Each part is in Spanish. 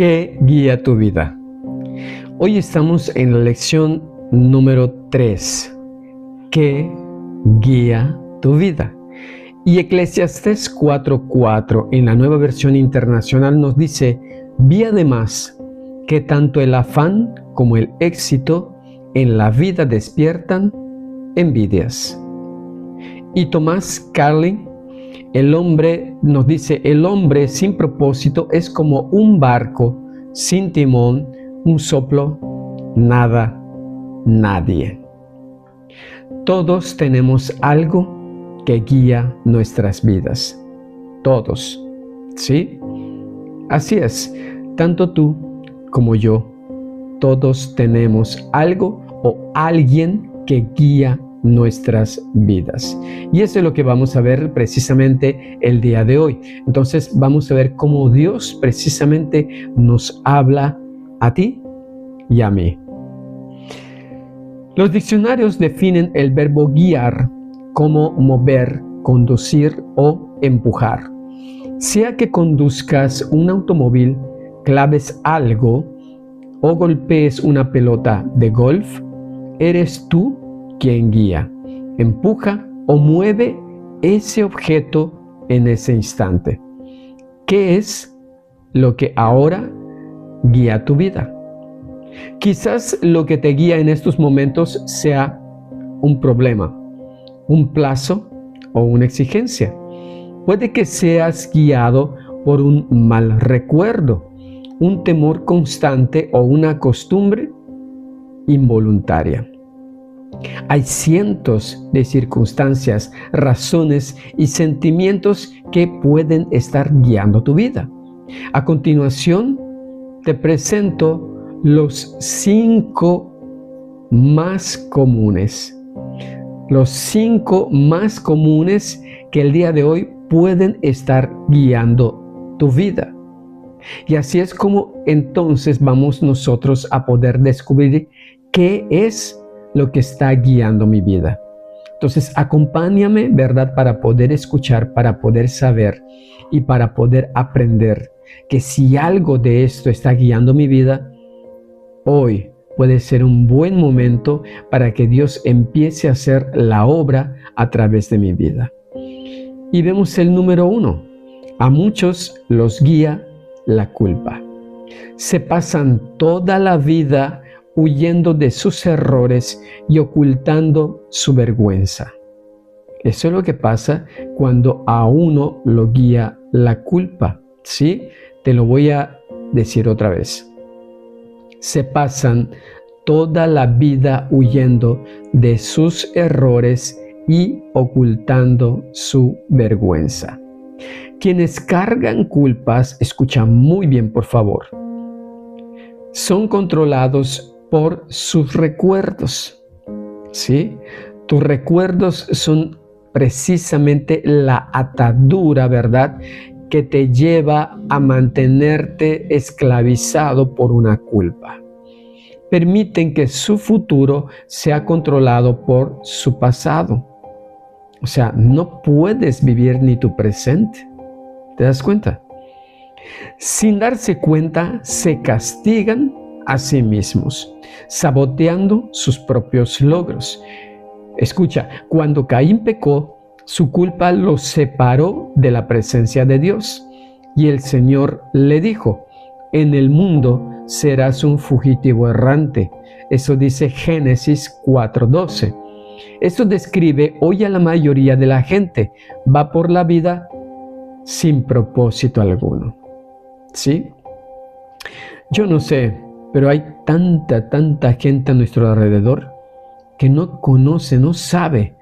¿Qué guía tu vida? Hoy estamos en la lección número 3. ¿Qué guía tu vida? Y Eclesiastés 4:4 en la Nueva Versión Internacional nos dice: vi además que tanto el afán como el éxito en la vida despiertan envidias. Y Tomás Carlin, el hombre, nos dice: el hombre sin propósito es como un barco sin timón, un soplo, nada, nadie. Todos tenemos algo que guía nuestras vidas. Todos, ¿sí? Así es, tanto tú como yo, todos tenemos algo o alguien que guía nuestras vidas. Y eso es lo que vamos a ver precisamente el día de hoy. Entonces vamos a ver cómo Dios precisamente nos habla a ti y a mí. Los diccionarios definen el verbo guiar como mover, conducir o empujar. Sea que conduzcas un automóvil, claves algo o golpees una pelota de golf, eres tú quien guía, empuja o mueve ese objeto en ese instante. ¿Qué es lo que ahora guía tu vida? Quizás lo que te guía en estos momentos sea un problema, un plazo o una exigencia. Puede que seas guiado por un mal recuerdo, un temor constante o una costumbre involuntaria. Hay cientos de circunstancias, razones y sentimientos que pueden estar guiando tu vida. A continuación, te presento los 5 más comunes. Los 5 más comunes que el día de hoy pueden estar guiando tu vida. Y así es como entonces vamos nosotros a poder descubrir qué es lo que está guiando mi vida. Entonces acompáñame, ¿verdad? Para poder escuchar, para poder saber y para poder aprender que si algo de esto está guiando mi vida, hoy puede ser un buen momento para que Dios empiece a hacer la obra a través de mi vida. Y vemos el número 1. A muchos los guía la culpa. Se pasan toda la vida huyendo de sus errores y ocultando su vergüenza. Eso es lo que pasa cuando a uno lo guía la culpa, ¿sí? Te lo voy a decir otra vez. Se pasan toda la vida huyendo de sus errores y ocultando su vergüenza. Quienes cargan culpas, escuchan muy bien por favor, son controlados por sus recuerdos, ¿sí? Tus recuerdos son precisamente la atadura, ¿verdad?, que te lleva a mantenerte esclavizado por una culpa. Permiten que su futuro sea controlado por su pasado. O sea, no puedes vivir ni tu presente. ¿Te das cuenta? Sin darse cuenta, se castigan a sí mismos, saboteando sus propios logros. Escucha, cuando Caín pecó, su culpa lo separó de la presencia de Dios. Y el Señor le dijo: en el mundo serás un fugitivo errante. Eso dice Génesis 4:12. Esto describe hoy a la mayoría de la gente. Va por la vida sin propósito alguno. ¿Sí? Yo no sé, pero hay tanta gente a nuestro alrededor que no conoce, no sabe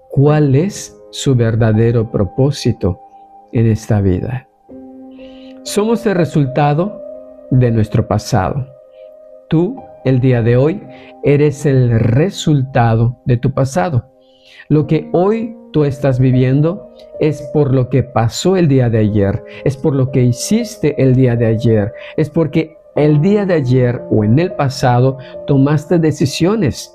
cuál es su verdadero propósito en esta vida. Somos el resultado de nuestro pasado. Tú, el día de hoy, eres el resultado de tu pasado. Lo que hoy tú estás viviendo es por lo que pasó el día de ayer, es por lo que hiciste el día de ayer, es porque el día de ayer o en el pasado tomaste decisiones,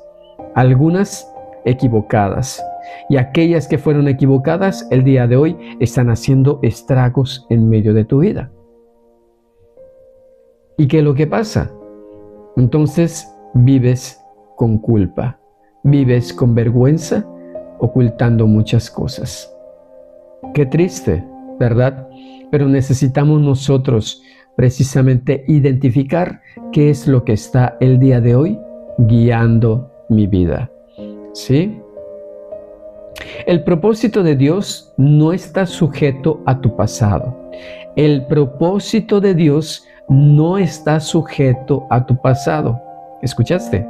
algunas equivocadas, y aquellas que fueron equivocadas el día de hoy están haciendo estragos en medio de tu vida. ¿Y qué es lo que pasa? Entonces vives con culpa, vives con vergüenza, ocultando muchas cosas. Qué triste, ¿verdad? Pero necesitamos nosotros precisamente identificar qué es lo que está el día de hoy guiando mi vida. ¿Sí? El propósito de Dios no está sujeto a tu pasado. El propósito de Dios no está sujeto a tu pasado. ¿Escuchaste?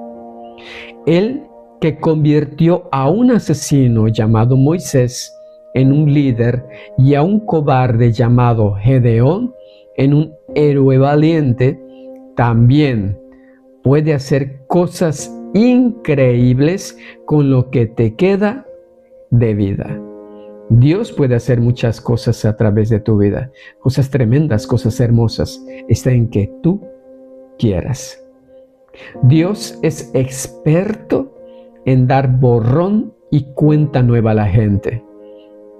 Él que convirtió a un asesino llamado Moisés en un líder y a un cobarde llamado Gedeón en un héroe valiente, también puede hacer cosas increíbles con lo que te queda de vida. Dios puede hacer muchas cosas a través de tu vida, cosas tremendas, cosas hermosas. Está en que tú quieras. Dios es experto en dar borrón y cuenta nueva a la gente.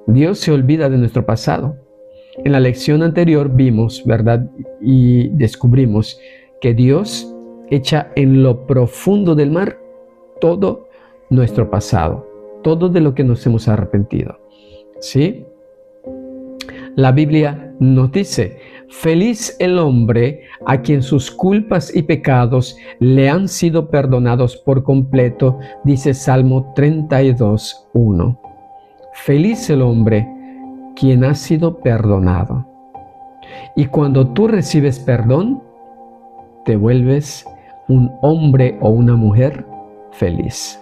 Dios se olvida de nuestro pasado. En la lección anterior vimos, ¿verdad? Y descubrimos que Dios echa en lo profundo del mar todo nuestro pasado, todo de lo que nos hemos arrepentido. ¿Sí? La Biblia nos dice: feliz el hombre a quien sus culpas y pecados le han sido perdonados por completo, dice Salmo 32:1. Feliz el hombre quien ha sido perdonado. Y cuando tú recibes perdón, te vuelves un hombre o una mujer feliz.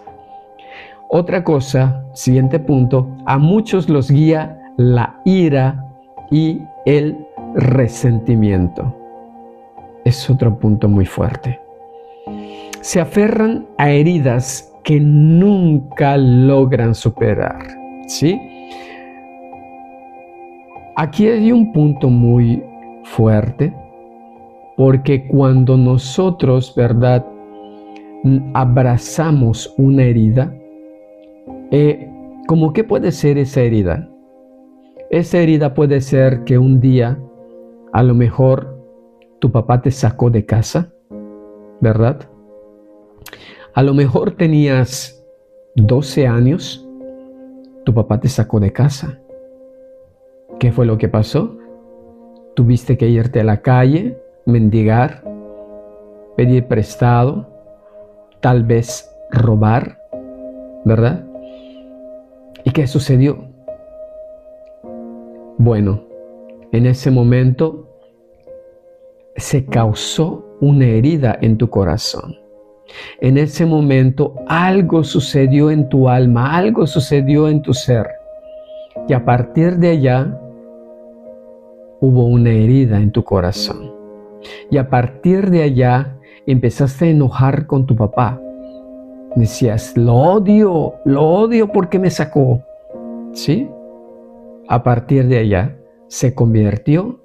Otra cosa, siguiente punto, a muchos los guía la ira y el resentimiento. Es otro punto muy fuerte. Se aferran a heridas que nunca logran superar, ¿sí? Aquí hay un punto muy fuerte, porque cuando nosotros, ¿verdad?, abrazamos una herida, ¿cómo qué puede ser esa herida? Esa herida puede ser que un día, a lo mejor, tu papá te sacó de casa, ¿verdad? A lo mejor tenías 12 años, tu papá te sacó de casa. ¿Qué fue lo que pasó? Tuviste que irte a la calle, mendigar, pedir prestado, tal vez robar, ¿verdad? ¿Y qué sucedió? Bueno, en ese momento se causó una herida en tu corazón. En ese momento algo sucedió en tu alma, algo sucedió en tu ser. Y a partir de allá hubo una herida en tu corazón. Y a partir de allá empezaste a enojar con tu papá. Decías, lo odio porque me sacó. ¿Sí? A partir de allá se convirtió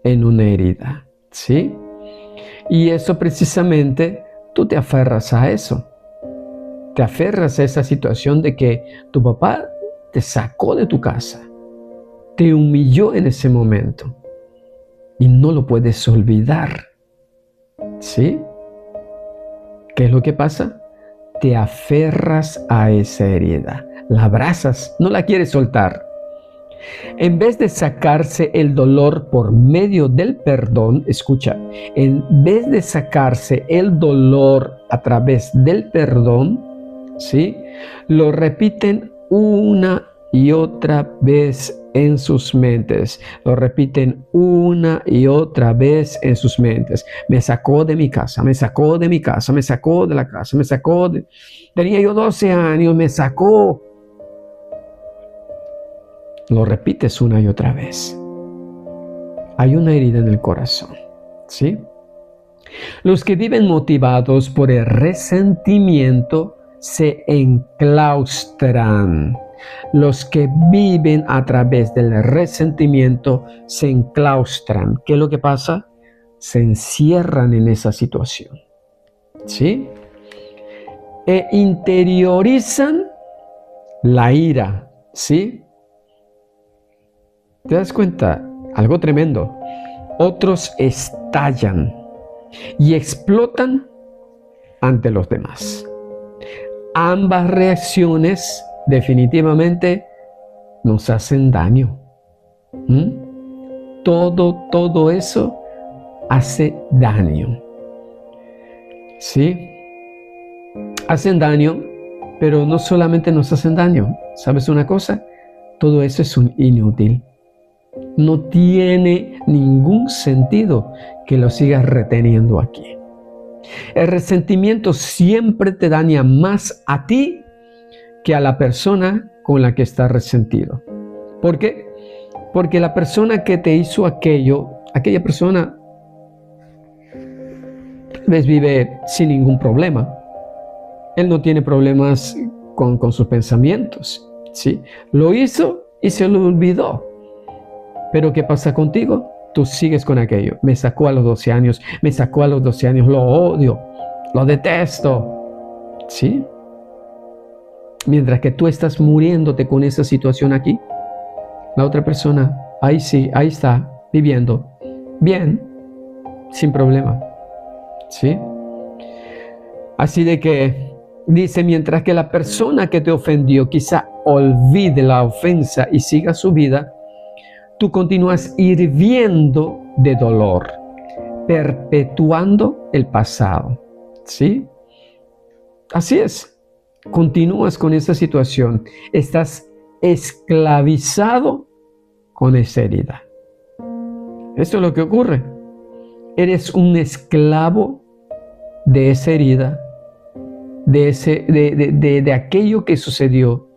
en una herida. ¿Sí? Y eso precisamente tú te aferras a eso. Te aferras a esa situación de que tu papá te sacó de tu casa. Te humilló en ese momento. Y no lo puedes olvidar. ¿Sí? ¿Qué es lo que pasa? Te aferras a esa herida. La abrazas, no la quieres soltar. En vez de sacarse el dolor por medio del perdón, escucha, en vez de sacarse el dolor a través del perdón, ¿sí?, lo repiten una y otra vez en sus mentes. Lo repiten una y otra vez en sus mentes. Me sacó de mi casa, me sacó de mi casa, me sacó de la casa, me sacó de... Tenía yo 12 años, me sacó. Lo repites una y otra vez. Hay una herida en el corazón, ¿sí? Los que viven motivados por el resentimiento se enclaustran. Los que viven a través del resentimiento se enclaustran. ¿Qué es lo que pasa? Se encierran en esa situación, ¿sí? E interiorizan la ira, ¿sí? ¿Te das cuenta? Algo tremendo. Otros estallan, y explotan ante los demás. Ambas reacciones definitivamente nos hacen daño. Todo eso hace daño. ¿Sí? Hacen daño, pero no solamente nos hacen daño. ¿Sabes una cosa? Todo eso es un inútil. No tiene ningún sentido que lo sigas reteniendo aquí. El resentimiento siempre te daña más a ti que a la persona con la que estás resentido. ¿Por qué? Porque la persona que te hizo aquello, aquella persona tal vez vive sin ningún problema. Él no tiene problemas con sus pensamientos, ¿sí? Lo hizo y se lo olvidó. Pero ¿qué pasa contigo? Tú sigues con aquello. Me sacó a los 12 años, lo odio, lo detesto, ¿sí? Mientras que tú estás muriéndote con esa situación aquí, la otra persona, ahí sí, ahí está, viviendo bien, sin problema, ¿sí? Así de que dice, mientras que la persona que te ofendió quizá olvide la ofensa y siga su vida, tú continúas hirviendo de dolor, perpetuando el pasado, ¿sí? Así es. Continúas con esa situación. Estás esclavizado con esa herida. Eso es lo que ocurre. Eres un esclavo de esa herida, de aquello que sucedió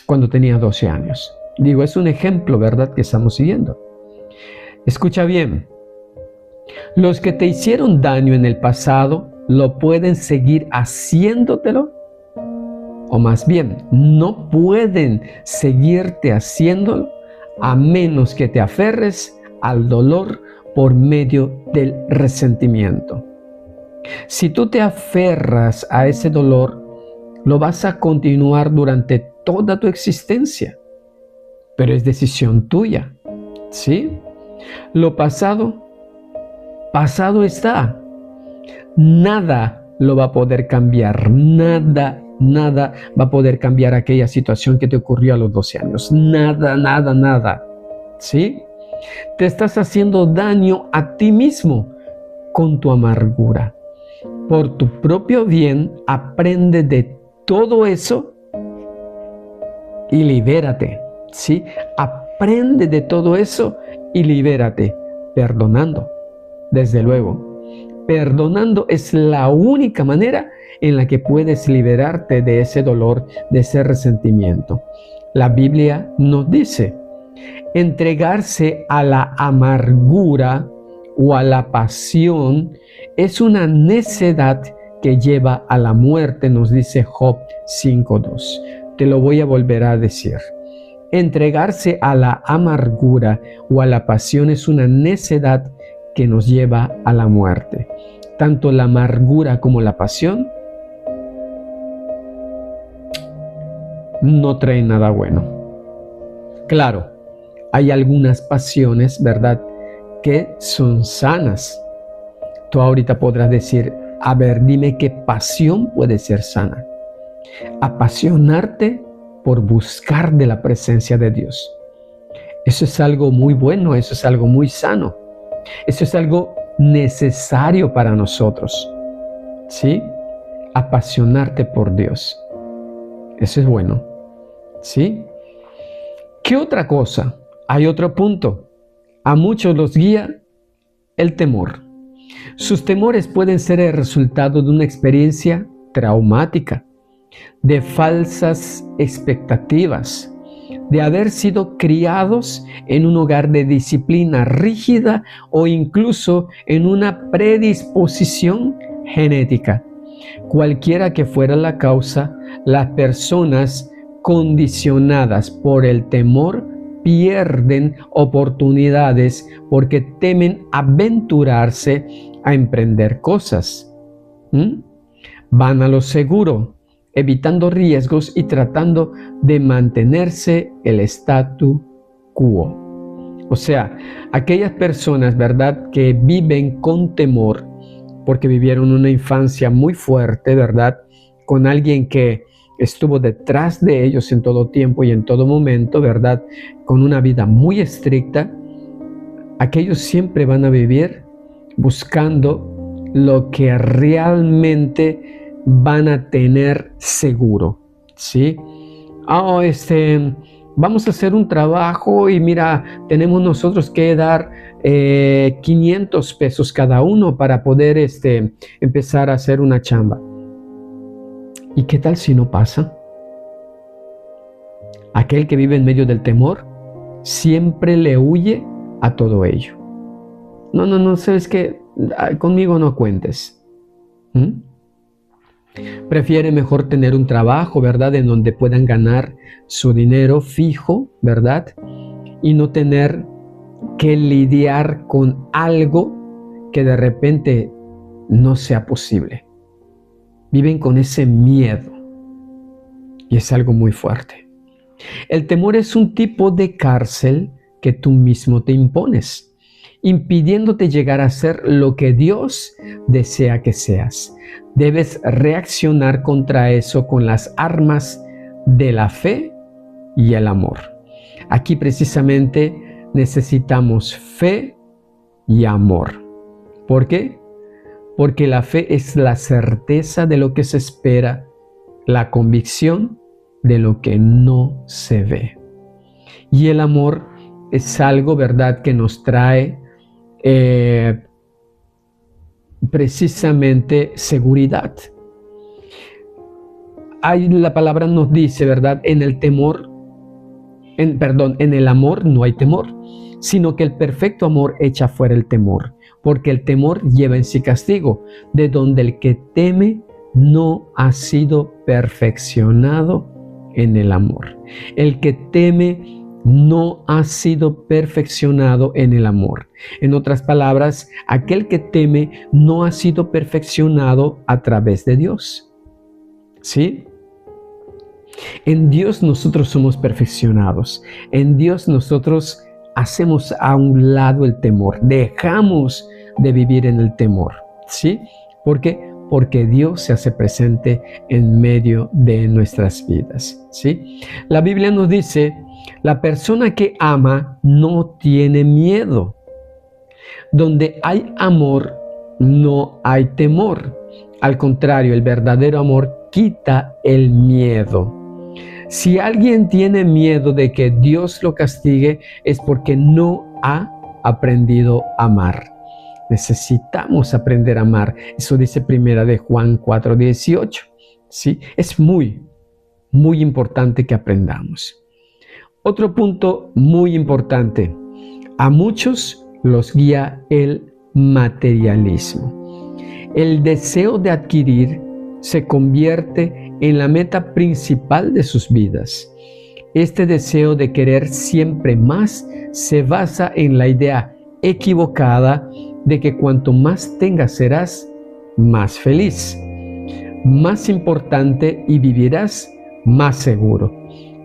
cuando tenías 12 años. Digo, es un ejemplo, ¿verdad?, que estamos siguiendo. Escucha bien. Los que te hicieron daño en el pasado lo pueden seguir haciéndotelo, o más bien, no pueden seguirte haciéndolo a menos que te aferres al dolor por medio del resentimiento. Si tú te aferras a ese dolor, lo vas a continuar durante toda tu existencia, pero es decisión tuya, ¿sí? Lo pasado, pasado está. Nada lo va a poder cambiar, nada va a poder cambiar aquella situación que te ocurrió a los 12 años. Nada, ¿sí? Te estás haciendo daño a ti mismo con tu amargura. Por tu propio bien, aprende de todo eso y libérate, ¿sí? Aprende de todo eso y libérate, perdonando, desde luego. Perdonando es la única manera en la que puedes liberarte de ese dolor, de ese resentimiento. La Biblia nos dice, entregarse a la amargura o a la pasión es una necedad que lleva a la muerte, nos dice Job 5:2. Te lo voy a volver a decir. Entregarse a la amargura o a la pasión es una necedad que nos lleva a la muerte. Tanto la amargura como la pasión no traen nada bueno. Claro, hay algunas pasiones, ¿verdad?, que son sanas. Tú ahorita podrás decir, a ver, dime qué pasión puede ser sana. Apasionarte por buscar de la presencia de Dios. Eso es algo muy bueno, eso es algo muy sano. Eso es algo necesario para nosotros, ¿sí? Apasionarte por Dios. Eso es bueno, ¿sí? ¿Qué otra cosa? Hay otro punto. A muchos los guía el temor. Sus temores pueden ser el resultado de una experiencia traumática, de falsas expectativas, de haber sido criados en un hogar de disciplina rígida o incluso en una predisposición genética. Cualquiera que fuera la causa, las personas condicionadas por el temor pierden oportunidades porque temen aventurarse a emprender cosas. Van a lo seguro, evitando riesgos y tratando de mantenerse el statu quo. O sea, aquellas personas, ¿verdad?, que viven con temor porque vivieron una infancia muy fuerte, ¿verdad?, con alguien que estuvo detrás de ellos en todo tiempo y en todo momento, ¿verdad?, con una vida muy estricta. Aquellos siempre van a vivir buscando lo que realmente van a tener seguro, ¿sí? Vamos a hacer un trabajo y mira, tenemos nosotros que dar 500 pesos cada uno para poder empezar a hacer una chamba. ¿Y qué tal si no pasa? Aquel que vive en medio del temor siempre le huye a todo ello. No, sabes que conmigo no cuentes. Prefiere mejor tener un trabajo, ¿verdad?, en donde puedan ganar su dinero fijo, ¿verdad?, y no tener que lidiar con algo que de repente no sea posible. Viven con ese miedo y es algo muy fuerte. El temor es un tipo de cárcel que tú mismo te impones, impidiéndote llegar a ser lo que Dios desea que seas. Debes reaccionar contra eso con las armas de la fe y el amor. Aquí precisamente necesitamos fe y amor. ¿Por qué? Porque la fe es la certeza de lo que se espera, la convicción de lo que no se ve. Y el amor es algo, ¿verdad?, que nos trae precisamente seguridad. Ahí la palabra nos dice, ¿verdad?, en el amor no hay temor, sino que el perfecto amor echa fuera el temor, porque el temor lleva en sí castigo, de donde el que teme no ha sido perfeccionado en el amor. El que teme no ha sido perfeccionado en el amor. En otras palabras, aquel que teme no ha sido perfeccionado a través de Dios. ¿Sí? En Dios nosotros somos perfeccionados. En Dios nosotros hacemos a un lado el temor. Dejamos de vivir en el temor. ¿Sí? ¿Por qué? Porque Dios se hace presente en medio de nuestras vidas. ¿Sí? La Biblia nos dice: la persona que ama no tiene miedo. Donde hay amor, no hay temor. Al contrario, el verdadero amor quita el miedo. Si alguien tiene miedo de que Dios lo castigue, es porque no ha aprendido a amar. Necesitamos aprender a amar. Eso dice Primera de Juan 4:18. ¿Sí? Es muy importante que aprendamos. Otro punto muy importante: a muchos los guía el materialismo. El deseo de adquirir se convierte en la meta principal de sus vidas. Este deseo de querer siempre más se basa en la idea equivocada de que cuanto más tengas serás más feliz, más importante y vivirás más seguro.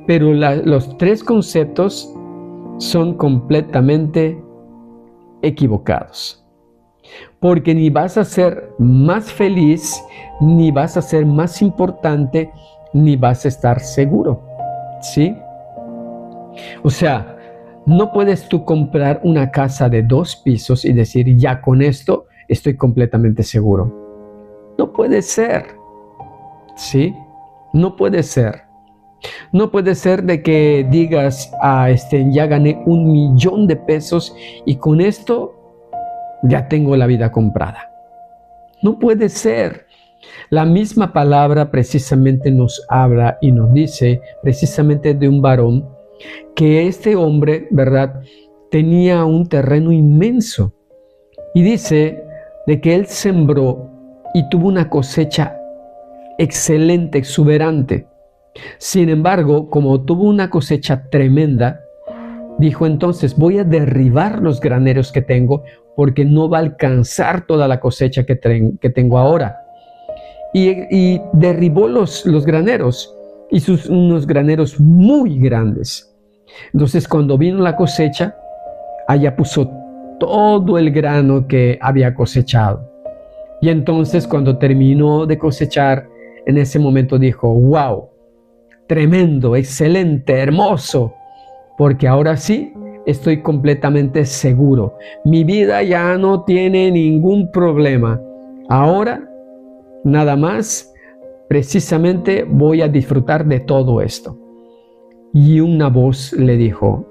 Pero los tres conceptos son completamente equivocados. Porque ni vas a ser más feliz, ni vas a ser más importante, ni vas a estar seguro. ¿Sí? O sea, no puedes tú comprar una casa de 2 pisos y decir: ya con esto estoy completamente seguro. No puede ser. ¿Sí? No puede ser. No puede ser de que digas: ya gané 1 millón de pesos y con esto ya tengo la vida comprada. No puede ser. La misma palabra precisamente nos habla y nos dice precisamente de un varón que este hombre, ¿verdad?, tenía un terreno inmenso, y dice de que él sembró y tuvo una cosecha excelente, exuberante. Sin embargo, como tuvo una cosecha tremenda, dijo: entonces voy a derribar los graneros que tengo, porque no va a alcanzar toda la cosecha que tengo ahora. Y derribó los graneros, hizo unos graneros muy grandes. Entonces, cuando vino la cosecha, allá puso todo el grano que había cosechado. Y entonces cuando terminó de cosechar, en ese momento dijo, wow, tremendo, excelente, hermoso, porque ahora sí estoy completamente seguro. Mi vida ya no tiene ningún problema. Ahora, nada más, precisamente voy a disfrutar de todo esto. Y una voz le dijo,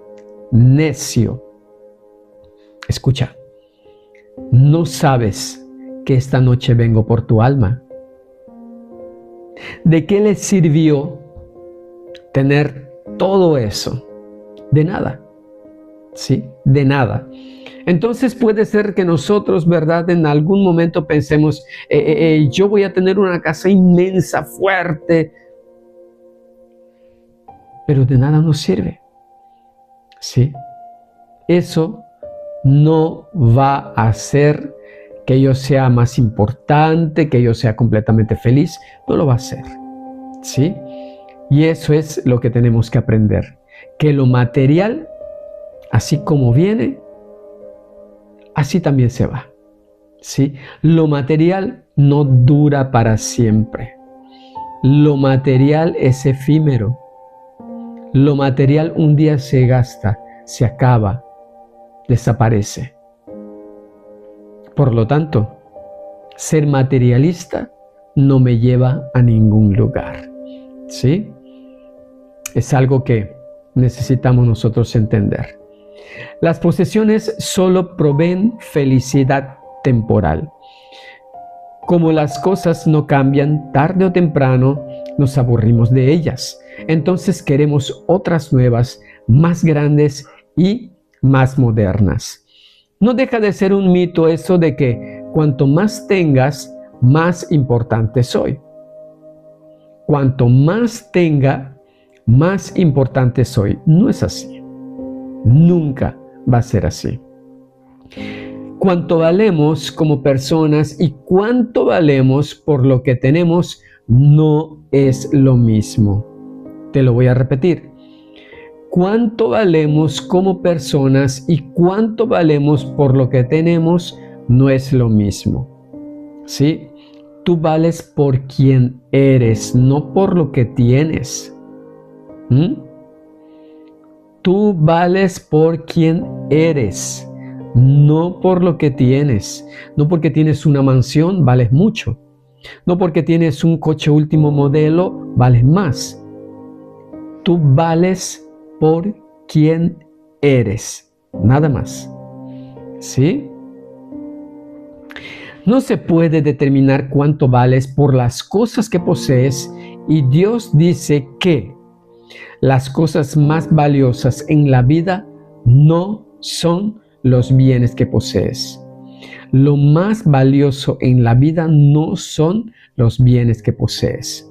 necio, escucha, ¿no sabes que esta noche vengo por tu alma? ¿De qué le sirvió tener todo eso? De nada, ¿sí? De nada. Entonces puede ser que nosotros, ¿verdad? En algún momento pensemos, yo voy a tener una casa inmensa, fuerte, pero de nada nos sirve, ¿sí? Eso no va a hacer que yo sea más importante, que yo sea completamente feliz, no lo va a hacer, ¿sí? Y eso es lo que tenemos que aprender, que lo material, así como viene, así también se va, ¿sí? Lo material no dura para siempre. Lo material es efímero. Lo material un día se gasta, se acaba, desaparece. Por lo tanto, ser materialista no me lleva a ningún lugar, ¿sí? Es algo que necesitamos nosotros entender. Las posesiones solo proveen felicidad temporal. Como las cosas no cambian, tarde o temprano nos aburrimos de ellas. Entonces queremos otras nuevas, más grandes y más modernas. No deja de ser un mito eso de que cuanto más tengas, más importante soy. Cuanto más tenga, más importante soy. No es así. Nunca va a ser así. Cuánto valemos como personas y cuánto valemos por lo que tenemos no es lo mismo. Te lo voy a repetir. Cuánto valemos como personas y cuánto valemos por lo que tenemos no es lo mismo. ¿Sí? Tú vales por quien eres, no por lo que tienes. Tú vales por quien eres, no por lo que tienes. No porque tienes una mansión, vales mucho. No porque tienes un coche último modelo, vales más. Tú vales por quien eres, nada más. ¿Sí? No se puede determinar cuánto vales por las cosas que posees, y Dios dice que las cosas más valiosas en la vida no son los bienes que posees. Lo más valioso en la vida no son los bienes que posees.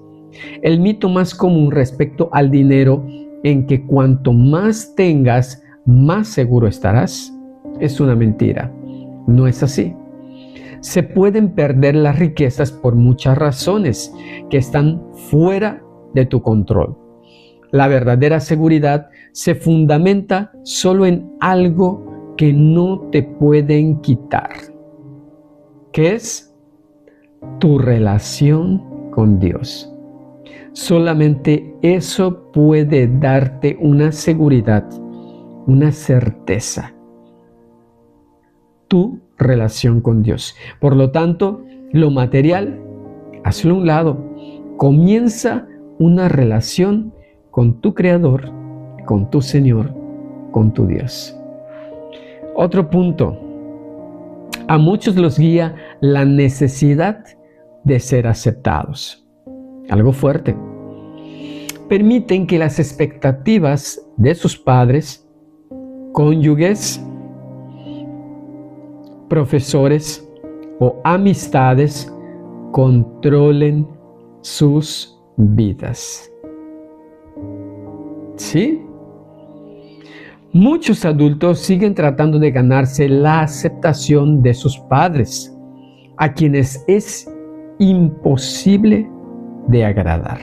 El mito más común respecto al dinero, en que cuanto más tengas, más seguro estarás, es una mentira. No es así. Se pueden perder las riquezas por muchas razones que están fuera de tu control. La verdadera seguridad se fundamenta solo en algo que no te pueden quitar, que es tu relación con Dios. Solamente eso puede darte una seguridad, una certeza. Tu relación con Dios. Por lo tanto, lo material, hazlo a un lado. Comienza una relación con tu Creador, con tu Señor, con tu Dios. Otro punto. A muchos los guía la necesidad de ser aceptados. Algo fuerte. Permiten que las expectativas de sus padres, cónyuges, profesores o amistades controlen sus vidas. ¿Sí? Muchos adultos siguen tratando de ganarse la aceptación de sus padres, a quienes es imposible de agradar.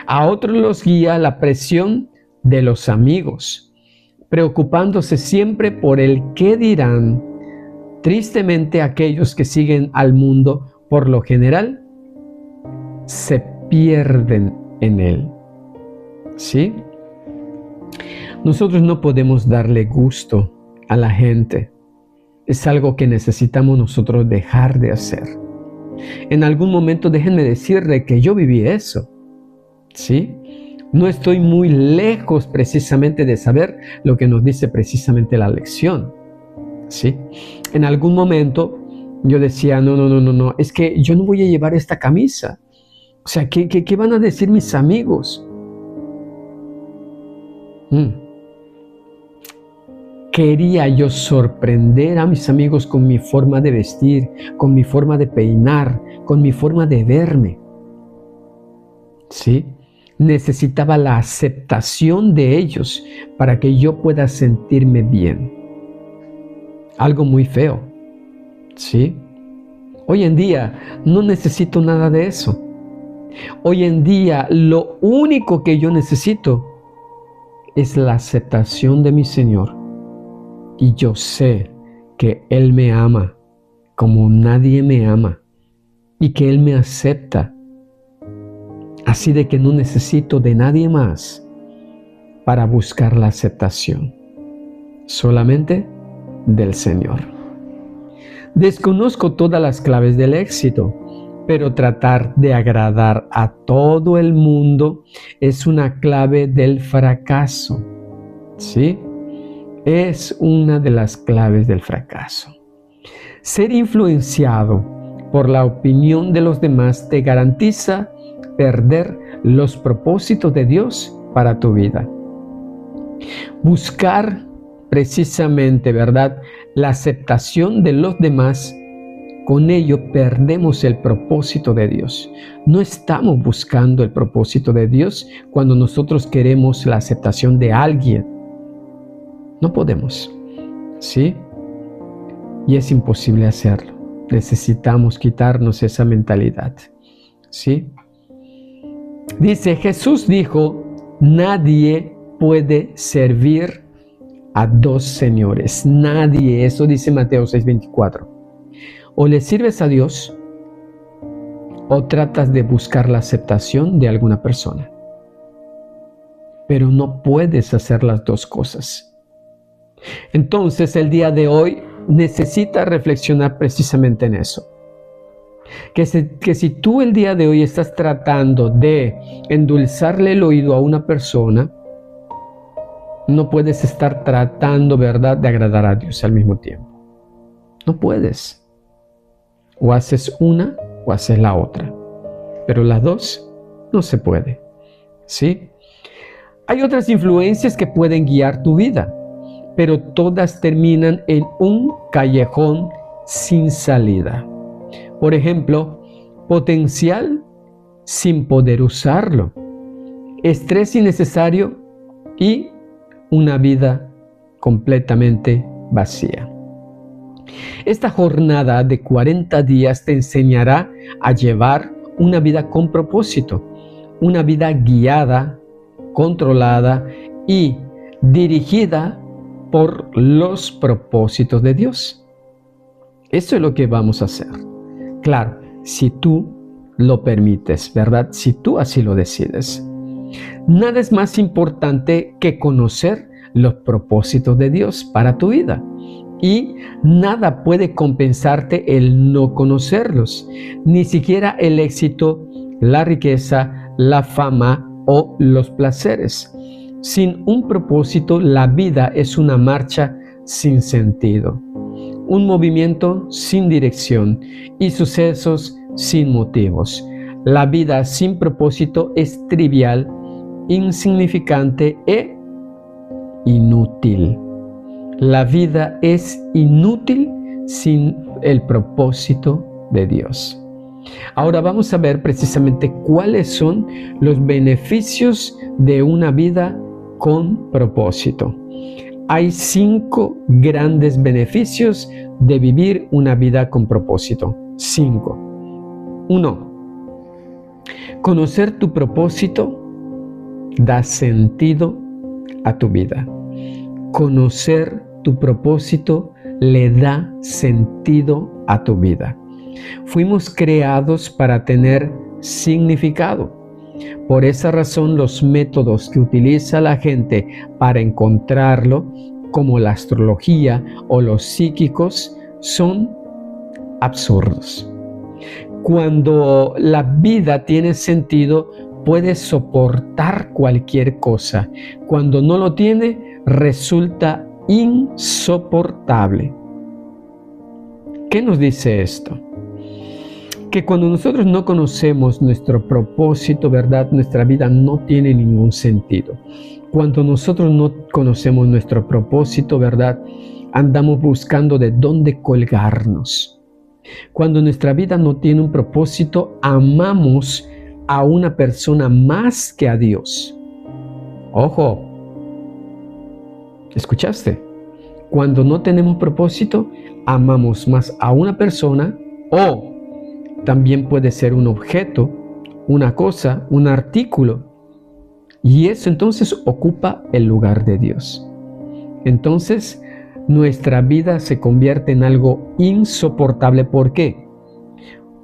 A otros los guía la presión de los amigos, preocupándose siempre por el qué dirán. Tristemente, aquellos que siguen al mundo, por lo general, se pierden en él. ¿Sí? Nosotros no podemos darle gusto a la gente. Es algo que necesitamos nosotros dejar de hacer. En algún momento déjenme decirle que yo viví eso. ¿Sí? No estoy muy lejos precisamente de saber lo que nos dice precisamente la lección. ¿Sí? En algún momento yo decía, no, es que yo no voy a llevar esta camisa. O sea, ¿qué van a decir mis amigos? Quería yo sorprender a mis amigos con mi forma de vestir, con mi forma de peinar, con mi forma de verme. ¿Sí? Necesitaba la aceptación de ellos para que yo pueda sentirme bien. Algo muy feo. ¿Sí? Hoy en día no necesito nada de eso. Hoy en día lo único que yo necesito es la aceptación de mi Señor. Y yo sé que Él me ama como nadie me ama y que Él me acepta. Así de que no necesito de nadie más para buscar la aceptación. Solamente del Señor. Desconozco todas las claves del éxito, pero tratar de agradar a todo el mundo es una clave del fracaso. ¿Sí? Es una de las claves del fracaso. Ser influenciado por la opinión de los demás te garantiza perder los propósitos de Dios para tu vida. Buscar precisamente, ¿verdad?, la aceptación de los demás, con ello perdemos el propósito de Dios. No estamos buscando el propósito de Dios cuando nosotros queremos la aceptación de alguien. No podemos, ¿sí? Y es imposible hacerlo. Necesitamos quitarnos esa mentalidad, ¿sí? Dice, Jesús dijo, nadie puede servir a dos señores. Nadie, eso dice Mateo 6:24. O le sirves a Dios o tratas de buscar la aceptación de alguna persona. Pero no puedes hacer las dos cosas. Entonces, el día de hoy necesitas reflexionar precisamente en eso. Que si tú el día de hoy estás tratando de endulzarle el oído a una persona, no puedes estar tratando, ¿verdad?, de agradar a Dios al mismo tiempo. No puedes. O haces una o haces la otra. Pero las dos no se puede. ¿Sí? Hay otras influencias que pueden guiar tu vida, pero todas terminan en un callejón sin salida. Por ejemplo, potencial sin poder usarlo, estrés innecesario y una vida completamente vacía. Esta jornada de 40 días te enseñará a llevar una vida con propósito, una vida guiada, controlada y dirigida por los propósitos de Dios. Eso es lo que vamos a hacer. Claro, si tú lo permites, ¿verdad? Si tú así lo decides. Nada es más importante que conocer los propósitos de Dios para tu vida. Y nada puede compensarte el no conocerlos, ni siquiera el éxito, la riqueza, la fama o los placeres. Sin un propósito, la vida es una marcha sin sentido, un movimiento sin dirección y sucesos sin motivos. La vida sin propósito es trivial, insignificante e inútil. La vida es inútil sin el propósito de Dios. Ahora vamos a ver precisamente cuáles son los beneficios de una vida con propósito. Hay 5 grandes beneficios de vivir una vida con propósito. 5. 1. Conocer tu propósito da sentido a tu vida. conocer tu propósito le da sentido a tu vida. Fuimos creados para tener significado. Por esa razón, los métodos que utiliza la gente para encontrarlo, como la astrología o los psíquicos, son absurdos. Cuando la vida tiene sentido, puedes soportar cualquier cosa. Cuando no lo tiene, resulta insoportable. ¿Qué nos dice esto? Que cuando nosotros no conocemos nuestro propósito, ¿verdad? Nuestra vida no tiene ningún sentido. Cuando nosotros no conocemos nuestro propósito, ¿verdad? Andamos buscando de dónde colgarnos. Cuando nuestra vida no tiene un propósito, amamos a una persona más que a Dios. Ojo, ¿escuchaste? Cuando no tenemos propósito, amamos más a una persona, o también puede ser un objeto, una cosa, un artículo, y eso entonces ocupa el lugar de Dios. Entonces, nuestra vida se convierte en algo insoportable. ¿Por qué?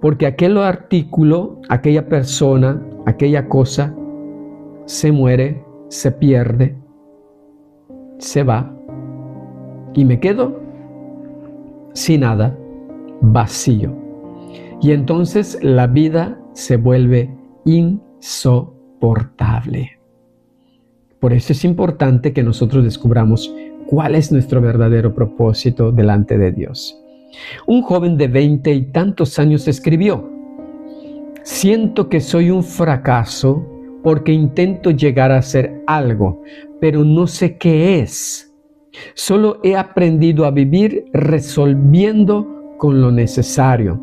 Porque aquel artículo, aquella persona, aquella cosa, se muere, se pierde, se va, y me quedo sin nada, vacío. Y entonces la vida se vuelve insoportable. Por eso es importante que nosotros descubramos cuál es nuestro verdadero propósito delante de Dios. Un joven de 20 y tantos años escribió: siento que soy un fracaso porque intento llegar a hacer algo, pero no sé qué es. Solo he aprendido a vivir resolviendo con lo necesario.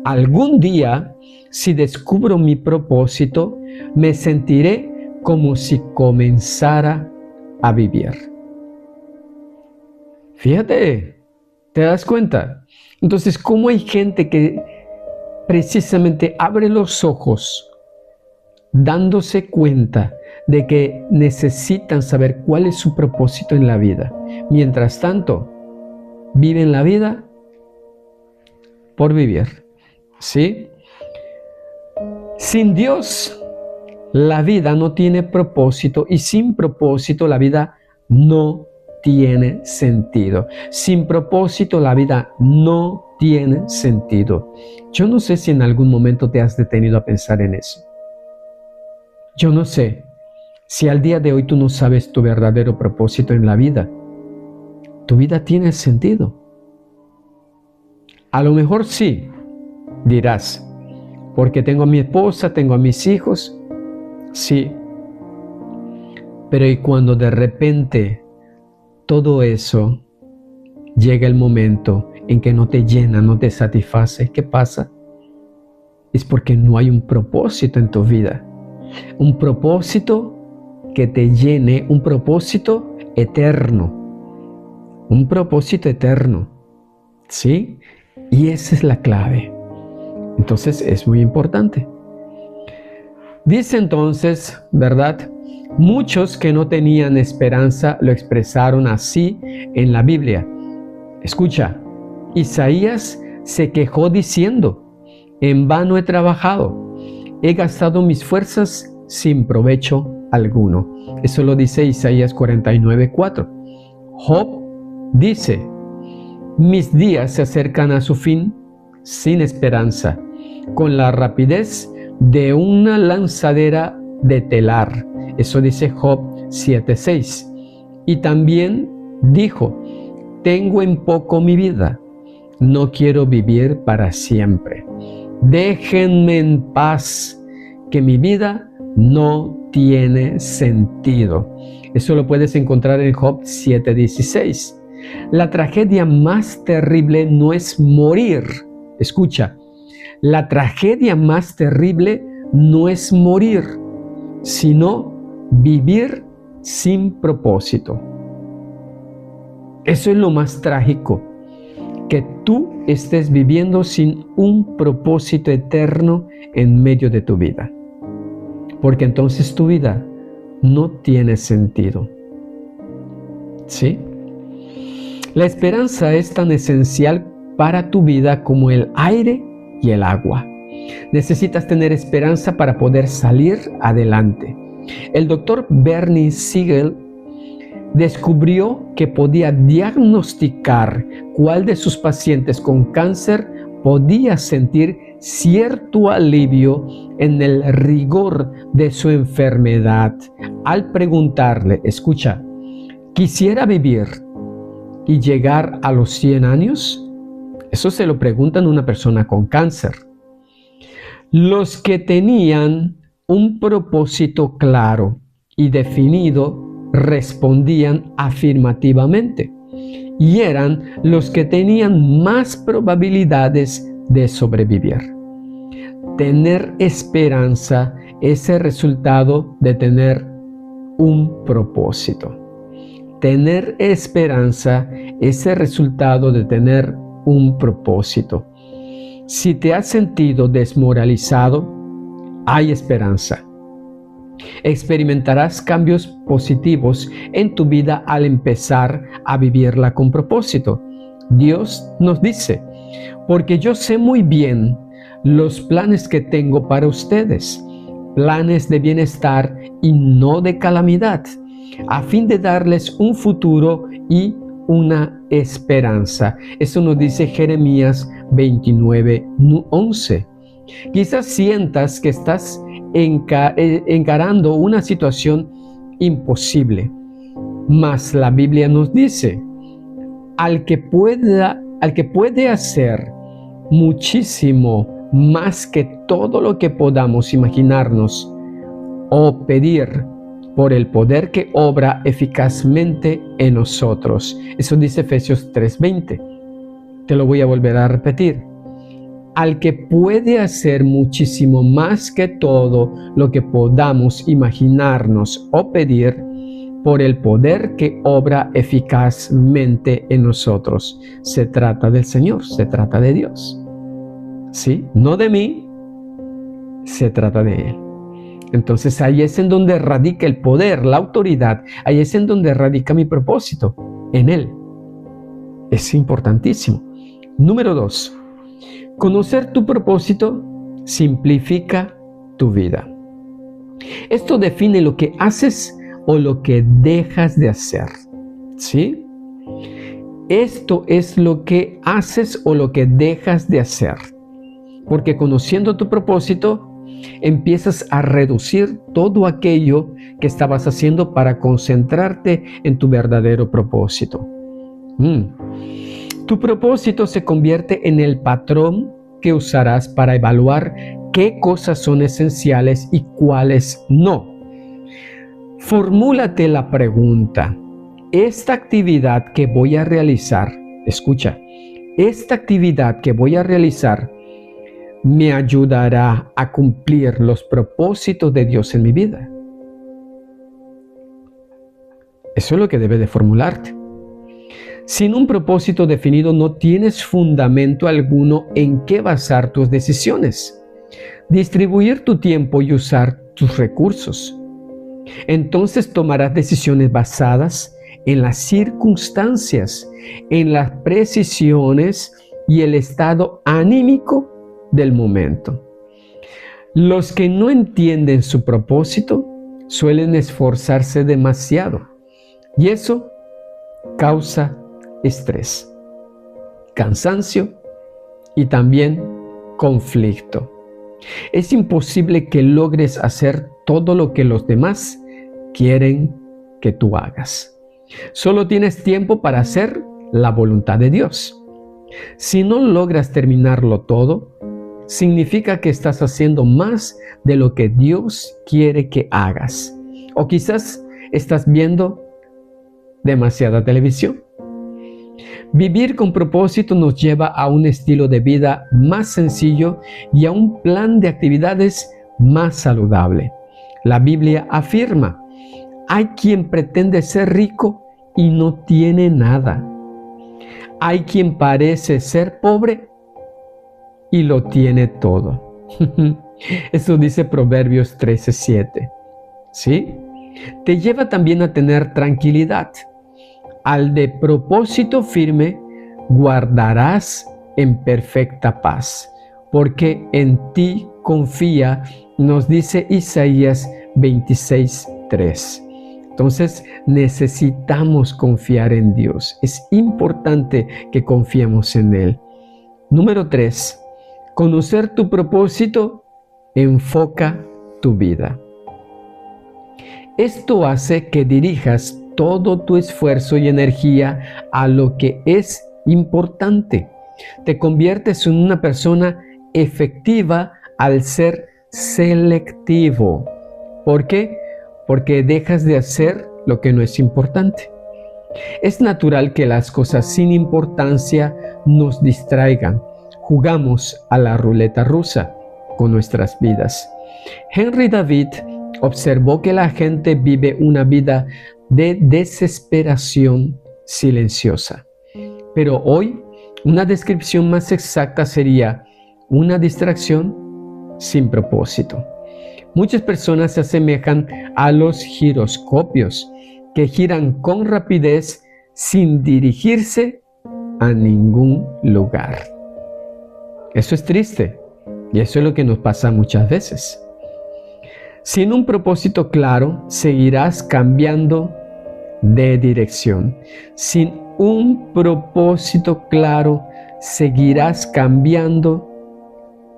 Algún día, si descubro mi propósito, me sentiré como si comenzara a vivir. Fíjate, ¿te das cuenta? Entonces, ¿cómo hay gente que precisamente abre los ojos dándose cuenta de que necesitan saber cuál es su propósito en la vida? Mientras tanto, viven la vida por vivir, ¿sí? Sin Dios, la vida no tiene propósito, y sin propósito la vida no tiene sentido. Sin propósito la vida no tiene sentido. Yo no sé si en algún momento te has detenido a pensar en eso. Yo no sé si al día de hoy tú no sabes tu verdadero propósito en la vida. ¿Tu vida tiene sentido? A lo mejor sí, dirás, porque tengo a mi esposa, tengo a mis hijos. Sí, pero ¿y cuando de repente todo eso llega el momento en que no te llena, no te satisface? ¿Qué pasa? Es porque no hay un propósito en tu vida. Un propósito que te llene, un propósito eterno. Un propósito eterno. ¿Sí? Y esa es la clave. Entonces es muy importante. Dice entonces, ¿verdad? Muchos que no tenían esperanza lo expresaron así en la Biblia. Escucha, Isaías se quejó diciendo: en vano he trabajado, he gastado mis fuerzas sin provecho alguno. Eso lo dice Isaías 49:4. Job dice: mis días se acercan a su fin sin esperanza, con la rapidez de una lanzadera de telar. Eso dice Job 7:6. Y también dijo: tengo en poco mi vida, no quiero vivir para siempre. Déjenme en paz, que mi vida no tiene sentido. Eso lo puedes encontrar en Job 7:16. La tragedia más terrible no es morir. Escucha, la tragedia más terrible no es morir, sino vivir sin propósito. Eso es lo más trágico, que tú estés viviendo sin un propósito eterno en medio de tu vida. Porque entonces tu vida no tiene sentido. ¿Sí? La esperanza es tan esencial para tu vida como el aire y el agua. Necesitas tener esperanza para poder salir adelante. El doctor Bernie Siegel descubrió que podía diagnosticar cuál de sus pacientes con cáncer podía sentir cierto alivio en el rigor de su enfermedad al preguntarle, escucha, ¿quisiera vivir y llegar a los 100 años? Eso se lo preguntan a una persona con cáncer. Los que tenían un propósito claro y definido respondían afirmativamente y eran los que tenían más probabilidades de sobrevivir. Tener esperanza es el resultado de tener un propósito. Tener esperanza es el resultado de tener un propósito. Si te has sentido desmoralizado, hay esperanza. Experimentarás cambios positivos en tu vida al empezar a vivirla con propósito. Dios nos dice, porque yo sé muy bien los planes que tengo para ustedes, planes de bienestar y no de calamidad, a fin de darles un futuro y una esperanza. Eso nos dice Jeremías 29:11. Quizás sientas que estás encarando una situación imposible, mas la Biblia nos dice, al que puede hacer muchísimo más que todo lo que podamos imaginarnos o pedir, por el poder que obra eficazmente en nosotros. Eso dice Efesios 3:20. Te lo voy a volver a repetir. Al que puede hacer muchísimo más que todo lo que podamos imaginarnos o pedir, por el poder que obra eficazmente en nosotros. Se trata del Señor, se trata de Dios. ¿Sí? No de mí, se trata de Él. Entonces ahí es en donde radica el poder, la autoridad. Ahí es en donde radica mi propósito, en Él. Es importantísimo. Número 2. Conocer tu propósito simplifica tu vida. Esto define lo que haces o lo que dejas de hacer. ¿Sí? Esto es lo que haces o lo que dejas de hacer. Porque conociendo tu propósito, empiezas a reducir todo aquello que estabas haciendo para concentrarte en tu verdadero propósito. Tu propósito se convierte en el patrón que usarás para evaluar qué cosas son esenciales y cuáles no. Formúlate la pregunta: esta actividad que voy a realizar, escucha, esta actividad que voy a realizar me ayudará a cumplir los propósitos de Dios en mi vida. Eso es lo que debes de formularte. Sin un propósito definido no tienes fundamento alguno en qué basar tus decisiones, distribuir tu tiempo y usar tus recursos. Entonces tomarás decisiones basadas en las circunstancias, en las precisiones y el estado anímico del momento. Los que no entienden su propósito suelen esforzarse demasiado y eso causa estrés, cansancio y también conflicto. Es imposible que logres hacer todo lo que los demás quieren que tú hagas. Solo tienes tiempo para hacer la voluntad de Dios. Si no logras terminarlo todo, significa que estás haciendo más de lo que Dios quiere que hagas. O quizás estás viendo demasiada televisión. Vivir con propósito nos lleva a un estilo de vida más sencillo y a un plan de actividades más saludable. La Biblia afirma: hay quien pretende ser rico y no tiene nada. Hay quien parece ser pobre y lo tiene todo. Eso dice Proverbios 13:7. ¿Sí? Te lleva también a tener tranquilidad. al de propósito firme guardarás en perfecta paz, porque en ti confía, nos dice Isaías 26:3. Entonces necesitamos confiar en Dios. Es importante que confiemos en Él. Número 3. Conocer tu propósito enfoca tu vida. Esto hace que dirijas todo tu esfuerzo y energía a lo que es importante. Te conviertes en una persona efectiva al ser selectivo. ¿Por qué? Porque dejas de hacer lo que no es importante. Es natural que las cosas sin importancia nos distraigan. Jugamos a la ruleta rusa con nuestras vidas. Henry David observó que la gente vive una vida de desesperación silenciosa. Pero hoy, una descripción más exacta sería una distracción sin propósito. Muchas personas se asemejan a los giroscopios que giran con rapidez sin dirigirse a ningún lugar. Eso es triste y eso es lo que nos pasa muchas veces. Sin un propósito claro, seguirás cambiando de dirección. Sin un propósito claro, seguirás cambiando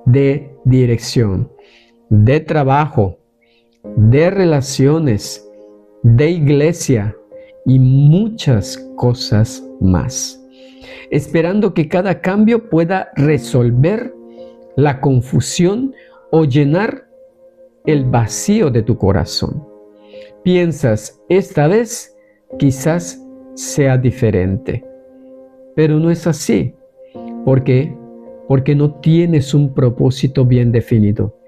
de dirección, de trabajo, de relaciones, de iglesia y muchas cosas más, esperando que cada cambio pueda resolver la confusión o llenar el vacío de tu corazón. Piensas, esta vez quizás sea diferente, pero no es así. ¿Por qué? Porque no tienes un propósito bien definido.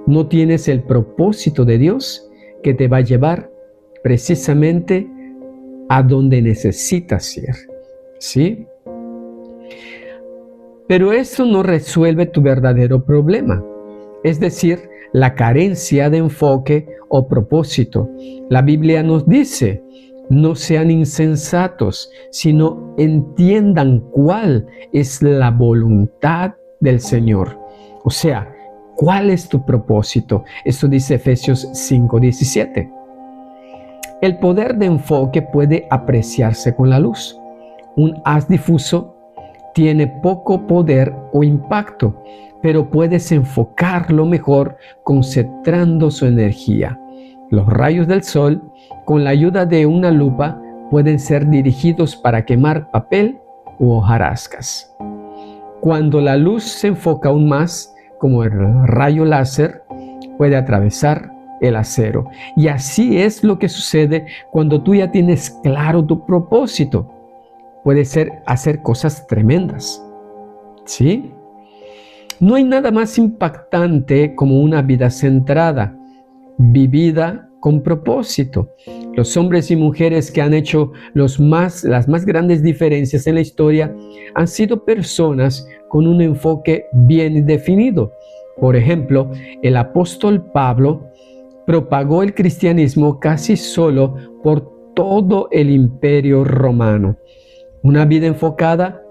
No tienes el propósito de Dios que te va a llevar precisamente a donde necesitas ir. ¿Sí? Pero eso no resuelve tu verdadero problema, es decir, la carencia de enfoque o propósito. La Biblia nos dice, no sean insensatos, sino entiendan cuál es la voluntad del Señor. O sea, ¿cuál es tu propósito? Eso dice Efesios 5:17. El poder de enfoque puede apreciarse con la luz. Un haz difuso tiene poco poder o impacto, pero puedes enfocarlo mejor concentrando su energía. Los rayos del sol, con la ayuda de una lupa, pueden ser dirigidos para quemar papel u hojarascas. Cuando la luz se enfoca aún más, como el rayo láser, puede atravesar el acero. Y así es lo que sucede cuando tú ya tienes claro tu propósito. Puede ser hacer cosas tremendas. ¿Sí? No hay nada más impactante como una vida centrada, vivida con propósito. Los hombres y mujeres que han hecho las más grandes diferencias en la historia han sido personas con un enfoque bien definido. Por ejemplo, el apóstol Pablo propagó el cristianismo casi solo por todo el imperio romano. Una vida enfocada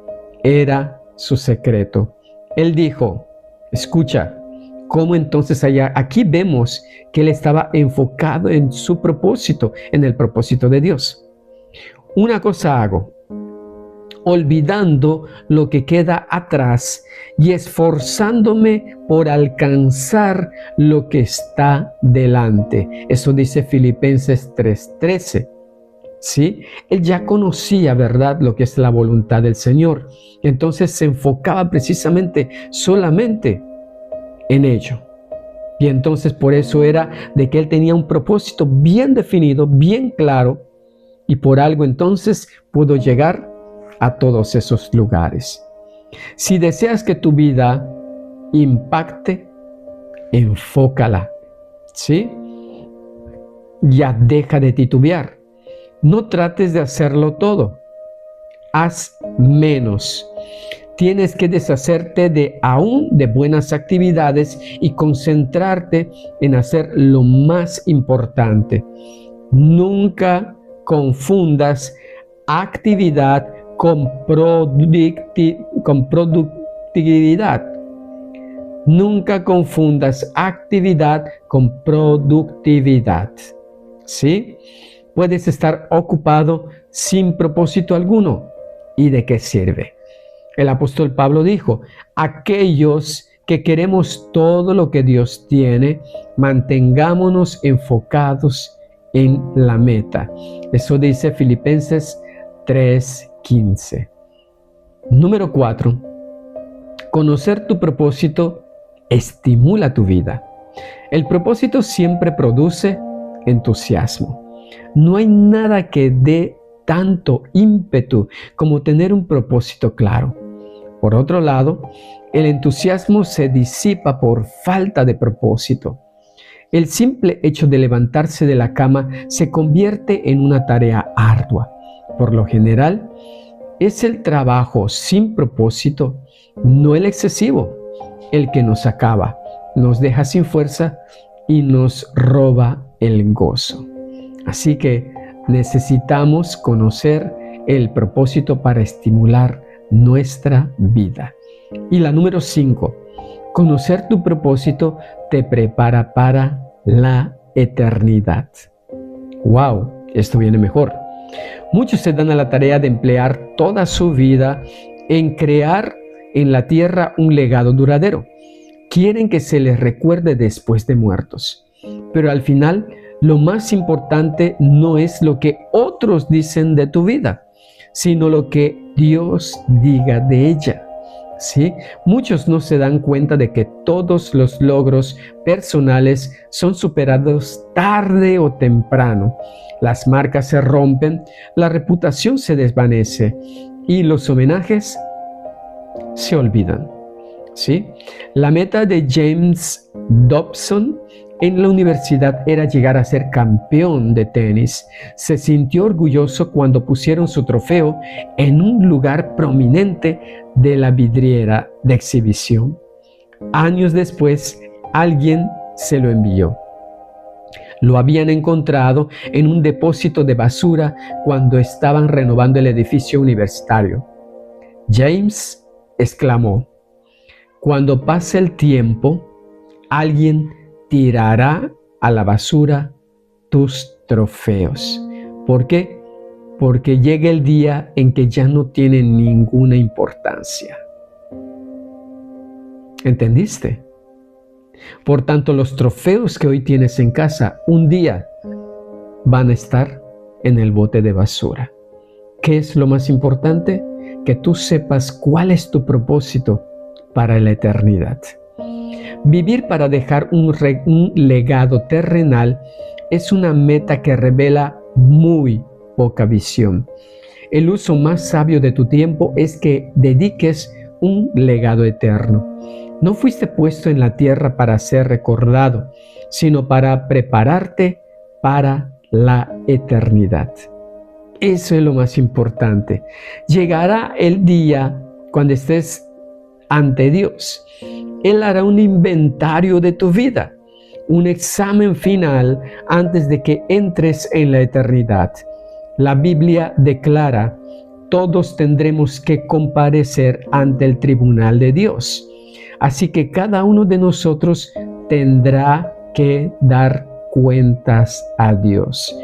era su secreto. Él dijo, escucha, ¿cómo entonces allá? Aquí vemos que él estaba enfocado en su propósito, en el propósito de Dios. Una cosa hago, olvidando lo que queda atrás y esforzándome por alcanzar lo que está delante. Eso dice Filipenses 3:13. ¿Sí? Él ya conocía, ¿verdad?, lo que es la voluntad del Señor. Entonces se enfocaba precisamente solamente en ello. Y entonces por eso era de que él tenía un propósito bien definido, bien claro, y por algo entonces pudo llegar a todos esos lugares. Si deseas que tu vida impacte, enfócala, ¿sí? Ya deja de titubear. No trates de hacerlo todo. Haz menos. Tienes que deshacerte de buenas actividades y concentrarte en hacer lo más importante. Nunca confundas actividad con productividad. Nunca confundas actividad con productividad. ¿Sí? Puedes estar ocupado sin propósito alguno. ¿Y de qué sirve? El apóstol Pablo dijo: aquellos que queremos todo lo que Dios tiene, mantengámonos enfocados en la meta. Eso dice Filipenses 3:15. Número 4. Conocer tu propósito estimula tu vida. El propósito siempre produce entusiasmo. No hay nada que dé tanto ímpetu como tener un propósito claro. Por otro lado, el entusiasmo se disipa por falta de propósito. El simple hecho de levantarse de la cama se convierte en una tarea ardua. Por lo general, es el trabajo sin propósito, no el excesivo, el que nos acaba, nos deja sin fuerza y nos roba el gozo. Así que necesitamos conocer el propósito para estimular nuestra vida. Y la número 5, conocer tu propósito te prepara para la eternidad. ¡Wow! Esto viene mejor. Muchos se dan a la tarea de emplear toda su vida en crear en la tierra un legado duradero. Quieren que se les recuerde después de muertos. Pero al final, lo más importante no es lo que otros dicen de tu vida, sino lo que Dios diga de ella. ¿Sí? Muchos no se dan cuenta de que todos los logros personales son superados tarde o temprano. Las marcas se rompen, la reputación se desvanece y los homenajes se olvidan. ¿Sí? La meta de James Dobson en la universidad era llegar a ser campeón de tenis. Se sintió orgulloso cuando pusieron su trofeo en un lugar prominente de la vidriera de exhibición. Años después, alguien se lo envió. Lo habían encontrado en un depósito de basura cuando estaban renovando el edificio universitario. James exclamó: cuando pase el tiempo, alguien tirará a la basura tus trofeos. ¿Por qué? Porque llega el día en que ya no tienen ninguna importancia. ¿Entendiste? Por tanto, los trofeos que hoy tienes en casa, un día van a estar en el bote de basura. ¿Qué es lo más importante? Que tú sepas cuál es tu propósito para la eternidad. Vivir para dejar un legado terrenal es una meta que revela muy poca visión. El uso más sabio de tu tiempo es que dediques un legado eterno. No fuiste puesto en la tierra para ser recordado, sino para prepararte para la eternidad. Eso es lo más importante. Llegará el día cuando estés ante Dios. Él hará un inventario de tu vida, un examen final antes de que entres en la eternidad. La Biblia declara: todos tendremos que comparecer ante el tribunal de Dios. Así que cada uno de nosotros tendrá que dar cuentas a Dios.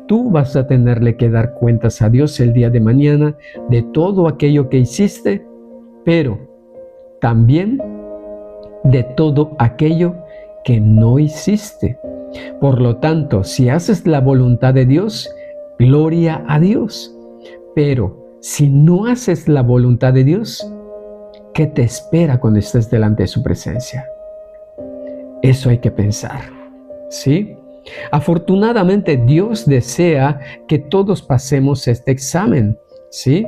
Tú vas a tenerle que dar cuentas a Dios el día de mañana de todo aquello que hiciste, pero también de todo aquello que no hiciste. Por lo tanto, si haces la voluntad de Dios, gloria a Dios. Pero si no haces la voluntad de Dios, ¿qué te espera cuando estés delante de su presencia? Eso hay que pensar, ¿sí? Afortunadamente, Dios desea que todos pasemos este examen, ¿sí?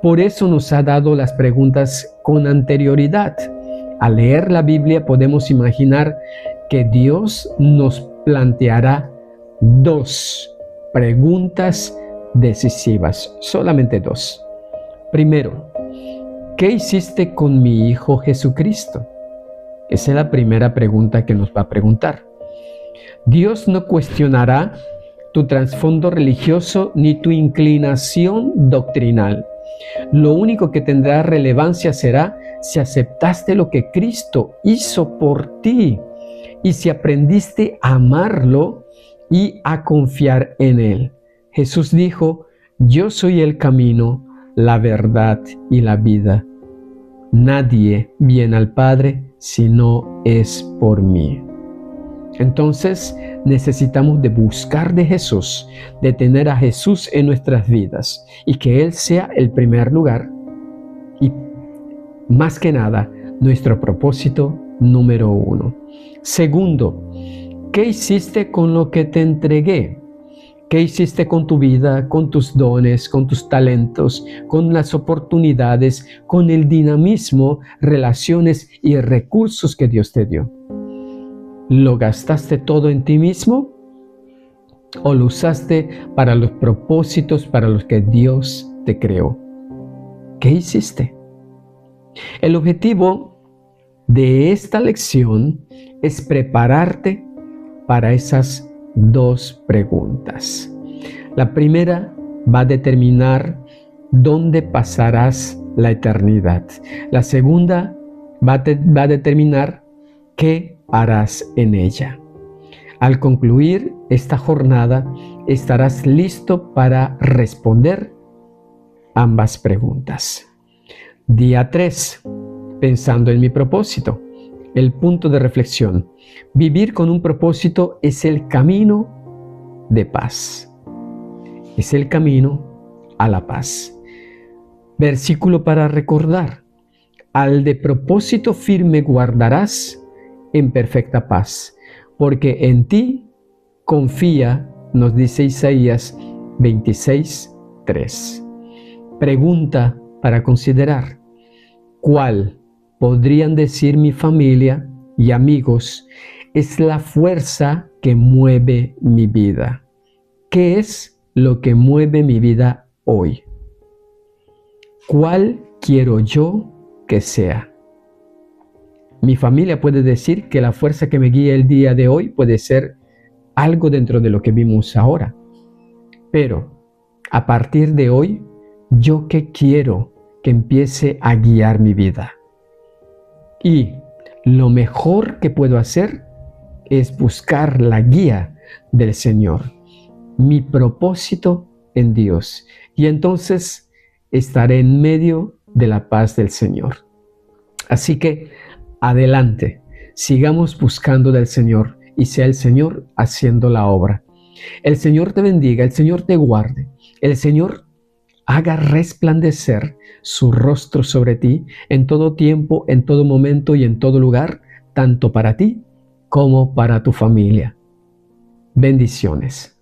Por eso nos ha dado las preguntas con anterioridad. Al leer la Biblia podemos imaginar que Dios nos planteará 2 preguntas decisivas, solamente 2. Primero, ¿qué hiciste con mi Hijo Jesucristo? Esa es la primera pregunta que nos va a preguntar. Dios no cuestionará tu trasfondo religioso ni tu inclinación doctrinal. Lo único que tendrá relevancia será si aceptaste lo que Cristo hizo por ti y si aprendiste a amarlo y a confiar en Él. Jesús dijo: yo soy el camino, la verdad y la vida. Nadie viene al Padre si no es por mí. Entonces necesitamos de buscar de Jesús, de tener a Jesús en nuestras vidas y que Él sea el primer lugar y más que nada nuestro propósito número 1. Segundo, ¿qué hiciste con lo que te entregué? ¿Qué hiciste con tu vida, con tus dones, con tus talentos, con las oportunidades, con el dinamismo, relaciones y recursos que Dios te dio? ¿Lo gastaste todo en ti mismo o lo usaste para los propósitos para los que Dios te creó? ¿Qué hiciste? El objetivo de esta lección es prepararte para esas dos preguntas. La primera va a determinar dónde pasarás la eternidad. La segunda va a determinar qué harás en ella. Al concluir esta jornada, estarás listo para responder ambas preguntas. Día 3. Pensando en mi propósito. El punto de reflexión. Vivir con un propósito es el camino de paz. Es el camino a la paz. Versículo para recordar. Al de propósito firme guardarás en perfecta paz, porque en ti confía, nos dice Isaías 26:3. Pregunta para considerar. ¿Cuál, podrían decir mi familia y amigos, es la fuerza que mueve mi vida? ¿Qué es lo que mueve mi vida hoy? ¿Cuál quiero yo que sea? Mi familia puede decir que la fuerza que me guía el día de hoy puede ser algo dentro de lo que vimos ahora. Pero a partir de hoy, ¿yo qué quiero que empiece a guiar mi vida? Y lo mejor que puedo hacer es buscar la guía del Señor, mi propósito en Dios. Y entonces estaré en medio de la paz del Señor. Así que adelante, sigamos buscando del Señor y sea el Señor haciendo la obra. El Señor te bendiga, el Señor te guarde, el Señor haga resplandecer su rostro sobre ti en todo tiempo, en todo momento y en todo lugar, tanto para ti como para tu familia. Bendiciones.